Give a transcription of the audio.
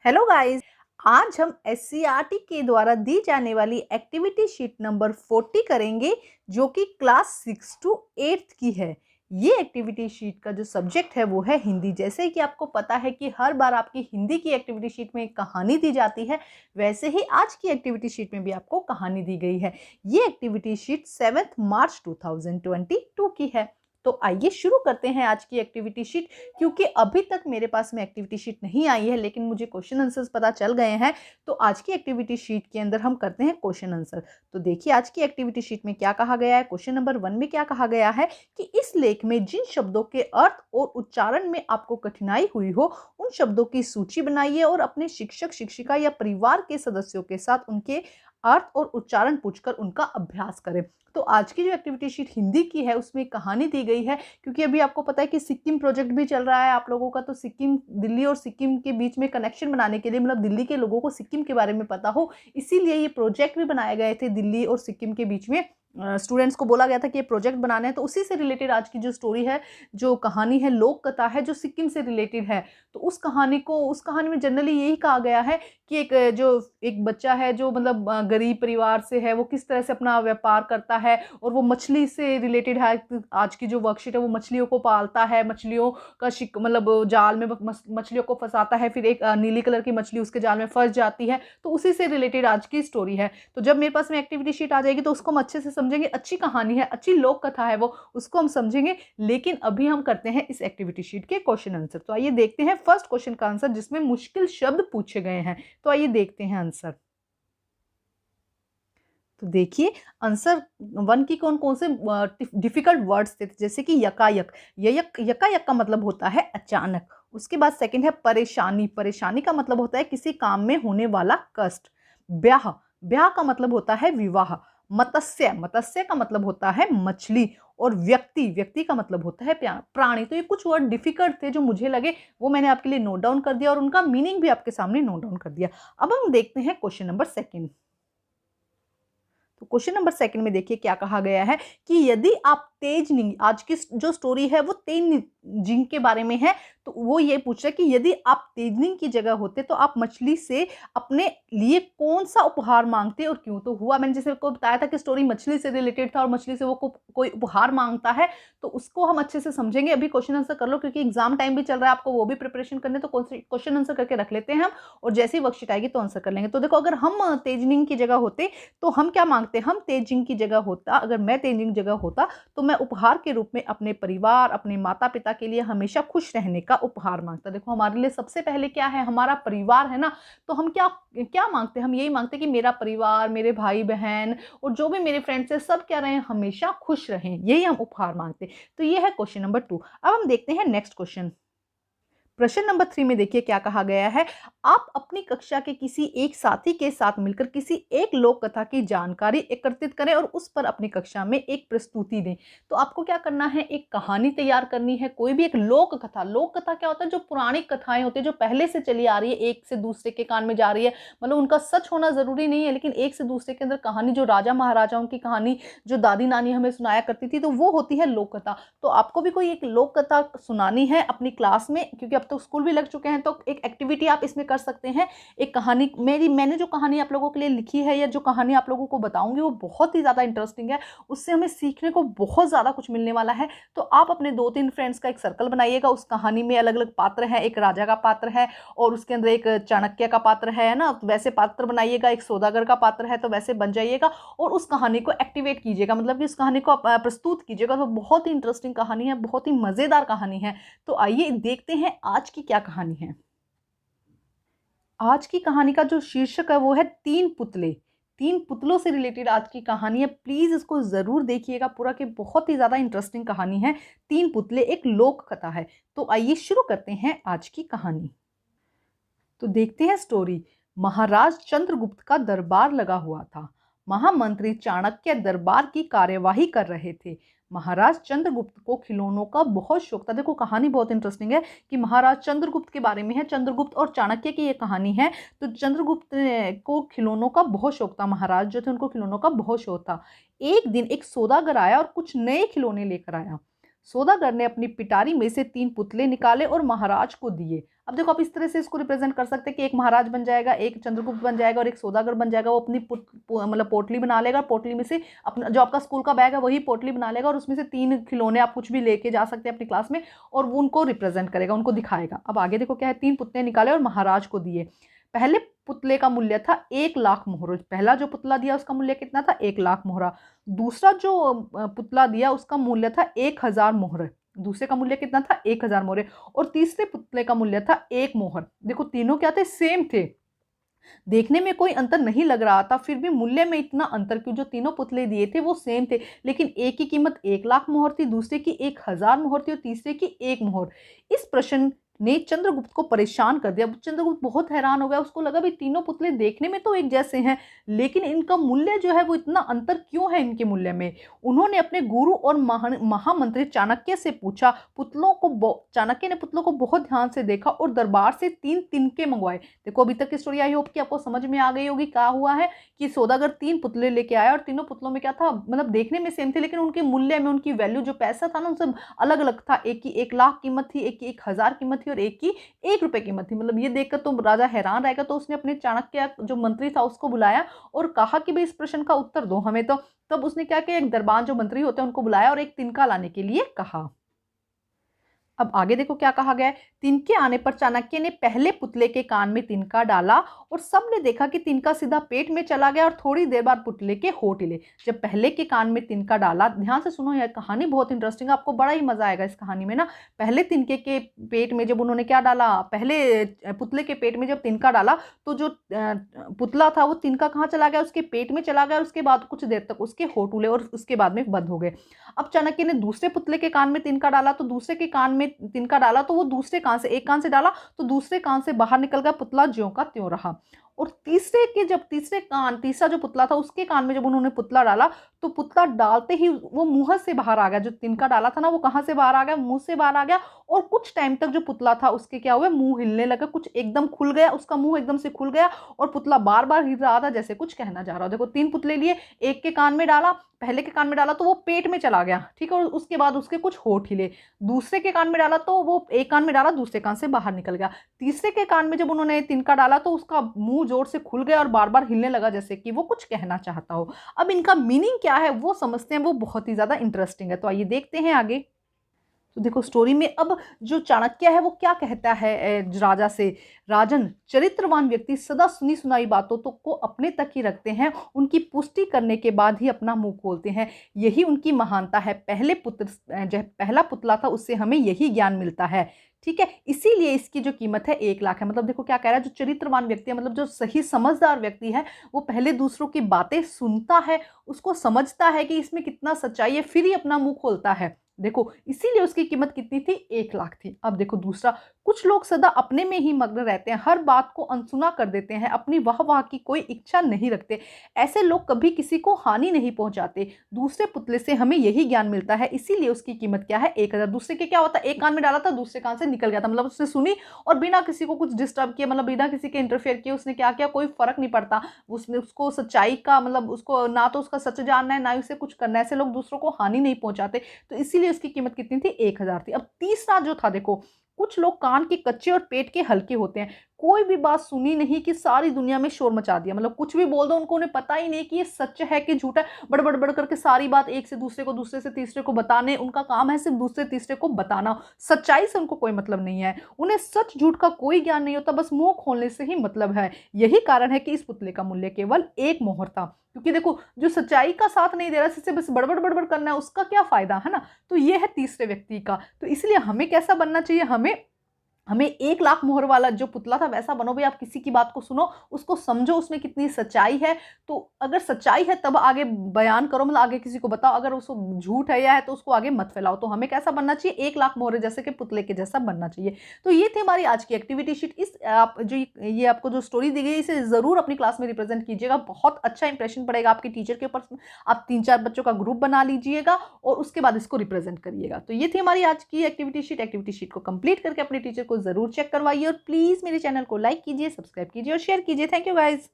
Hello guys. आज हम SCERT के द्वारा दी जाने वाली एक्टिविटी शीट नंबर 40 करेंगे, जो कि क्लास 6 to 8 की है। ये एक्टिविटी शीट का जो सब्जेक्ट है वो है हिंदी। जैसे कि आपको पता है कि हर बार आपकी हिंदी की एक्टिविटी शीट में एक कहानी दी जाती है, वैसे ही आज की एक्टिविटी शीट में भी आपको कहानी दी गई है। ये एक्टिविटी शीट 7 मार्च 2022 की है। तो आइए शुरू करते हैं आज की एक्टिविटी शीट। क्योंकि अभी तक मेरे पास में एक्टिविटी शीट नहीं आई है, लेकिन मुझे क्वेश्चन आंसर्स पता चल गए हैं, तो आज की एक्टिविटी शीट के अंदर हम करते हैं क्वेश्चन आंसर। तो देखिए आज की एक्टिविटी शीट में क्या कहा गया है। क्वेश्चन नंबर 1 में क्या कहा गया है कि इस लेख में जिन शब्दों के अर्थ और उच्चारण में आपको कठिनाई हुई हो, उन शब्दों की सूची बनाइए और अपने शिक्षक, शिक्षिका या परिवार के सदस्यों के साथ उनके अर्थ और उच्चारण पूछकर उनका अभ्यास करें। तो आज की जो एक्टिविटी शीट हिंदी की है उसमें कहानी दी गई है, क्योंकि अभी आपको पता है कि सिक्किम प्रोजेक्ट भी चल रहा है आप लोगों का। तो सिक्किम, दिल्ली और सिक्किम के बीच में कनेक्शन बनाने के लिए, मतलब दिल्ली के लोगों को सिक्किम के बारे में पता हो, इसीलिए ये प्रोजेक्ट भी बनाए गए थे दिल्ली और सिक्किम के बीच में। स्टूडेंट्स को बोला गया था कि ये प्रोजेक्ट बनाना है। तो उसी से रिलेटेड आज की जो स्टोरी है, जो कहानी है, लोक कथा है, जो सिक्किम से रिलेटेड है। तो उस कहानी में जनरली यही कहा गया है कि एक बच्चा है जो मतलब गरीब परिवार से है, वो किस तरह से अपना व्यापार करता है, और वो मछली से रिलेटेड है। आज की जो वर्कशीट है वो मछलियों को पालता है, मछलियों का मतलब जाल में मछलियों को फंसाता है, फिर एक नीली कलर की मछली उसके जाल में फंस जाती है। तो उसी से रिलेटेड आज की स्टोरी है। तो जब मेरे पास में एक्टिविटी शीट आ जाएगी तो उसको हम अच्छे से समझेंगे। अच्छी कहानी है, अच्छी लोक कथा है, वो उसको हम समझेंगे। लेकिन अभी हम करते हैं इस एक्टिविटी शीट के क्वेश्चन आंसर। तो आइए देखते हैं फर्स्ट क्वेश्चन का आंसर, जिसमें मुश्किल शब्द पूछे गए हैं। तो आइए देखते हैं आंसर। तो देखिए आंसर 1 की कौन कौन से डिफिकल्ट वर्ड्स थे, जैसे कि यकायक। यकायक का मतलब होता है अचानक। उसके बाद सेकंड है परेशानी। परेशानी का मतलब होता है किसी काम में होने वाला कष्ट। ब्याह, ब्याह का मतलब होता है विवाह। मत्स्य, मत्स्य का मतलब होता है मछली। और व्यक्ति, व्यक्ति का मतलब होता है प्राणी। तो ये कुछ वर्ड डिफिकल्ट थे जो मुझे लगे, वो मैंने आपके लिए नोट डाउन कर दिया और उनका मीनिंग भी आपके सामने नोट डाउन कर दिया। अब हम देखते हैं क्वेश्चन नंबर 2। तो क्वेश्चन नंबर 2 में देखिए क्या कहा गया है कि यदि आप तेजनिंग, आज की जो स्टोरी है वो तेजनिंग के बारे में है। तो वो ये पूछ रहा है कि यदि आप तेजनिंग की जगह होते तो आप मछली से अपने लिए कौन सा उपहार मांगते और क्यों। तो हुआ, मैंने जैसे को बताया था कि स्टोरी मछली से रिलेटेड था और मछली से वो कोई उपहार मांगता है। तो उसको हम अच्छे से समझेंगे। अभी क्वेश्चन आंसर कर लो, क्योंकि एग्जाम टाइम भी चल रहा है, आपको वो भी प्रिपरेशन करने। तो क्वेश्चन आंसर करके रख लेते हैं हम, और जैसे ही वर्कशीट आएगी तो आंसर कर लेंगे। तो देखो, अगर हम तेजनिंग की जगह होते तो हम क्या मांगते, हम तेजिंग की जगह होता, अगर मैं तेजिंग जगह होता तो मैं उपहार के रूप में अपने परिवार, अपने माता पिता के लिए हमेशा खुश रहने का उपहार मांगता। देखो, हमारे लिए सबसे पहले क्या है, हमारा परिवार है ना। तो हम क्या क्या मांगते, हम यही मांगते कि मेरा परिवार, मेरे भाई बहन और जो भी मेरे फ्रेंड्स है, सब क्या रहे, हमेशा खुश रहें, यही हम उपहार मांगते। तो ये है क्वेश्चन नंबर 2। अब हम देखते हैं नेक्स्ट क्वेश्चन। प्रश्न नंबर 3 में देखिए क्या कहा गया है। आप अपनी कक्षा के किसी एक साथी के साथ मिलकर किसी एक लोक कथा की जानकारी एकत्रित करें और उस पर अपनी कक्षा में एक प्रस्तुति दें। तो आपको क्या करना है, एक कहानी तैयार करनी है, कोई भी एक लोक कथा। लोक कथा क्या होता है, जो पुरानी कथाएं होती है, जो पहले से चली आ रही है, एक से दूसरे के कान में जा रही है। मतलब उनका सच होना जरूरी नहीं है, लेकिन एक से दूसरे के अंदर कहानी, जो राजा महाराजाओं की कहानी जो दादी नानी हमें सुनाया करती थी, तो वो होती है लोक कथा। तो आपको भी कोई एक लोक कथा सुनानी है अपनी क्लास में, क्योंकि अब तो स्कूल भी लग चुके हैं। तो एक एक्टिविटी आप इसमें कर सकते हैं। एक कहानी, मैंने जो कहानी आप लोगों के लिए लिखी है, या जो कहानी आप लोगों को बताऊंगी, वो बहुत ही ज्यादा इंटरेस्टिंग है। उससे हमें सीखने को बहुत ज्यादा कुछ मिलने वाला है। तो आप अपने 2-3 फ्रेंड्स का एक सर्कल बनाइएगा। उस कहानी में अलग अलग पात्र हैं, एक राजा का पात्र है और उसके अंदर एक चाणक्य का पात्र है ना, वैसे पात्र बनाइएगा। एक सौदागर का पात्र है, तो वैसे बन जाइएगा और उस कहानी को एक्टिवेट कीजिएगा, मतलब कि उस कहानी को प्रस्तुत कीजिएगा। तो बहुत ही इंटरेस्टिंग कहानी है, बहुत ही मजेदार कहानी है। तो आइए देखते हैं आज की क्या कहानी है। आज की कहानी का जो शीर्षक है वो है 3 पुतले। 3 पुतलों से रिलेटेड आज की कहानी है। प्लीज इसको जरूर देखिएगा पूरा, कि बहुत ही ज्यादा इंटरेस्टिंग कहानी है। 3 पुतले एक लोक कथा है। तो आइए शुरू करते हैं आज की कहानी। तो देखते हैं स्टोरी। महाराज चंद्रगुप्त का दरबार लगा हुआ था। महामंत्री चाणक्य दरबार की कार्यवाही कर रहे थे। महाराज चंद्रगुप्त को खिलौनों का बहुत शौक था। देखो, कहानी बहुत इंटरेस्टिंग है कि महाराज चंद्रगुप्त के बारे में है। चंद्रगुप्त और चाणक्य की ये कहानी है। तो चंद्रगुप्त को खिलौनों का बहुत शौक था। महाराज जो थे उनको खिलौनों का बहुत शौक था। एक दिन एक सौदागर आया और कुछ नए खिलौने लेकर आया। सौदागर ने अपनी पिटारी में से 3 पुतले निकाले और महाराज को दिए। अब देखो आप इस तरह से इसको रिप्रेजेंट कर सकते हैं कि एक महाराज बन जाएगा, एक चंद्रगुप्त बन जाएगा और एक सौदागर बन जाएगा। वो अपनी मतलब पोटली बना लेगा, पोटली में से अपना जो आपका स्कूल का बैग है वही पोटली बना लेगा और उसमें से 3 खिलौने आप कुछ भी लेके जा सकते हैं अपनी क्लास में और वो उनको रिप्रेजेंट करेगा, उनको दिखाएगा। अब आगे देखो क्या है, 3 पुतले निकाले और महाराज को दिए। पहले पुतले का मूल्य था 1,00,000 मोहर। पहला जो पुतला दिया उसका मूल्य कितना था, 1,00,000 मोहरा। दूसरा जो पुतला दिया उसका मूल्य था 1,000 मोहर। दूसरे का मूल्य कितना था, 1,000 मोहरे। और तीसरे पुतले का मूल्य था 1 मोहर। देखो तीनों क्या थे, सेम थे, देखने में कोई अंतर नहीं लग रहा था, फिर भी मूल्य में इतना अंतर क्यों। जो तीनों पुतले दिए थे वो सेम थे, लेकिन एक की कीमत 1,00,000 मोहर थी, दूसरे की 1,000 मोहर थी और तीसरे की 1 मोहर। इस प्रश्न ने चंद्रगुप्त को परेशान कर दिया। चंद्रगुप्त बहुत हैरान हो गया, उसको लगा भाई तीनों पुतले देखने में तो एक जैसे हैं, लेकिन इनका मूल्य जो है वो इतना अंतर क्यों है इनके मूल्य में। उन्होंने अपने गुरु और महामंत्री चाणक्य से पूछा। चाणक्य ने पुतलों को बहुत ध्यान से देखा और दरबार से 3 तिनके मंगवाए। देखो अभी तक की स्टोरी आई होप कि आपको समझ में आ गई होगी क्या हुआ है कि सौदागर 3 पुतले लेके आया और तीनों पुतलों में क्या था, मतलब देखने में सेम थे लेकिन उनके मूल्य में, उनकी वैल्यू जो पैसा था ना, उनसे अलग अलग था। एक की 1,00,000 कीमत थी, एक की 1,000 कीमत थी और एक की 1 रुपए कीमत थी। मतलब ये देखकर तो राजा हैरान रहेगा, तो उसने अपने चाणक्य जो मंत्री था उसको बुलाया और कहा कि भाई इस प्रश्न का उत्तर दो हमें। तो तब उसने क्या किया, एक दरबान जो मंत्री होते हैं उनको बुलाया और एक तिनका लाने के लिए कहा। अब आगे देखो क्या कहा गया है। तिनके आने पर चाणक्य ने पहले पुतले के कान में तिनका डाला और सबने देखा कि तिनका सीधा पेट में चला गया और थोड़ी देर बाद पुतले के होठ हिले। जब पहले के कान में तिनका डाला, ध्यान से सुनो, यह कहानी बहुत इंटरेस्टिंग है, आपको बड़ा ही मजा आएगा इस कहानी में ना। पहले तिनके के पेट में जब उन्होंने क्या डाला, पहले पुतले के पेट में जब तिनका डाला तो जो पुतला था वो तिनका कहाँ चला गया, उसके पेट में चला गया और उसके बाद कुछ देर तक उसके होठ हिले और उसके बाद में बंद हो गए। अब चाणक्य ने दूसरे पुतले के कान में तिनका डाला, तो दूसरे के कान में तिनका डाला तो वो दूसरे कान से, एक कान से डाला तो दूसरे कान से बाहर निकल गया, पुतला ज्यों का त्यों रहा। और तीसरा जो पुतला था उसके कान में जब उन्होंने पुतला डाला तो पुतला डालते ही वो मुंह से बाहर आ गया। जो तिनका डाला था ना वो कहां से बाहर आ गया, मुंह से बाहर आ गया। और कुछ टाइम तक जो पुतला था उसके क्या हुआ, मुंह हिलने लगा, कुछ एकदम खुल गया, उसका मुंह एकदम से खुल गया और पुतला बार बार हिल रहा था जैसे कुछ कहना चाह रहा हो। देखो 3 पुतले लिए, एक के कान में डाला, पहले के कान में डाला तो वो पेट में चला गया, ठीक है, और उसके बाद उसके कुछ होठ हिले। दूसरे के कान में डाला तो वो एक कान में डाला, दूसरे कान से बाहर निकल गया। तीसरे के कान में जब उन्होंने तिनका डाला तो उसका मुंह जोर से खुल गया और बार बार हिलने लगा जैसे कि वो कुछ कहना चाहता हो। अब इनका मीनिंग क्या है वो समझते हैं, वो बहुत ही ज्यादा इंटरेस्टिंग है। तो आइए देखते हैं आगे। तो देखो स्टोरी में अब जो चाणक्य है वो क्या कहता है राजा से। राजन, चरित्रवान व्यक्ति सदा सुनी सुनाई बातों तो को अपने तक ही रखते हैं, उनकी पुष्टि करने के बाद ही अपना मुंह खोलते हैं, यही उनकी महानता है। पहला पुतला था उससे हमें यही ज्ञान मिलता है, ठीक है, इसीलिए इसकी जो कीमत है 1,00,000 है। मतलब देखो क्या कह रहा है, जो चरित्रवान व्यक्ति है, मतलब जो सही समझदार व्यक्ति है, वो पहले दूसरों की बातें सुनता है, उसको समझता है कि इसमें कितना सच्चाई है, फिर ही अपना मुंह खोलता है। देखो इसीलिए उसकी कीमत कितनी थी, 1,00,000 थी। अब देखो दूसरा, कुछ लोग सदा अपने में ही मग्न रहते हैं, हर बात को अनसुना कर देते हैं, अपनी वाह की कोई इच्छा नहीं रखते, ऐसे लोग कभी किसी को हानि नहीं पहुंचाते। दूसरे पुतले से हमें यही ज्ञान मिलता है, इसीलिए उसकी कीमत क्या है, 1,000। दूसरे के क्या होता है, एक कान में डाला था दूसरे कान से निकल गया था, मतलब उसने सुनी और बिना किसी को कुछ डिस्टर्ब किया, मतलब बिना किसी के इंटरफेयर किए उसने क्या किया, कोई फर्क नहीं पड़ता, उसने उसको सच्चाई का, मतलब उसको ना तो उसका सच जानना है ना ही उसे कुछ करना है, ऐसे लोग दूसरों को हानि नहीं पहुंचाते, तो इसीलिए उसकी कीमत कितनी थी, 1,000 थी। अब तीसरा जो था, देखो कुछ लोग कान के कच्चे और पेट के हल्के होते हैं, कोई भी बात सुनी नहीं कि सारी दुनिया में शोर मचा दिया, मतलब कुछ भी बोल दो उनको, उन्हें पता ही नहीं कि ये सच है कि झूठ है, बड़ बड़ करके सारी बात एक से दूसरे को, दूसरे से तीसरे को बताने, उनका काम है सिर्फ दूसरे तीसरे को बताना, सच्चाई से उनको कोई मतलब नहीं है, उन्हें सच झूठ का कोई ज्ञान नहीं होता, बस मुंह खोलने से ही मतलब है। यही कारण है कि इस पुतले का मूल्य केवल 1 मोहर था, क्योंकि देखो जो सच्चाई का साथ नहीं दे रहा, इससे बस बड़बड़ करना है, उसका क्या फायदा है ना। तो ये है तीसरे व्यक्ति का। तो इसलिए हमें कैसा बनना चाहिए, हमें 1,00,000 मोहर वाला जो पुतला था वैसा बनो भाई। आप किसी की बात को सुनो, उसको समझो उसमें कितनी सच्चाई है, तो अगर सच्चाई है तब आगे बयान करो, मतलब आगे किसी को बताओ, अगर उसको झूठ है या है तो उसको आगे मत फैलाओ। तो हमें कैसा बनना चाहिए, 1,00,000 मोहर जैसे कि पुतले के जैसा बनना चाहिए। तो ये थी हमारी आज की एक्टिविटी शीट। ये आपको जो स्टोरी दी गई इसे जरूर अपनी क्लास में रिप्रेजेंट कीजिएगा, बहुत अच्छा इंप्रेशन पड़ेगा आपके टीचर के ऊपर। आप 3-4 बच्चों का ग्रुप बना लीजिएगा और उसके बाद इसको रिप्रेजेंट करिएगा। तो ये थी हमारी आज की एक्टिविटी शीट को कंप्लीट करके अपने टीचर को जरूर चेक करवाइए और प्लीज मेरे चैनल को लाइक कीजिए, सब्सक्राइब कीजिए और शेयर कीजिए। Thank you guys.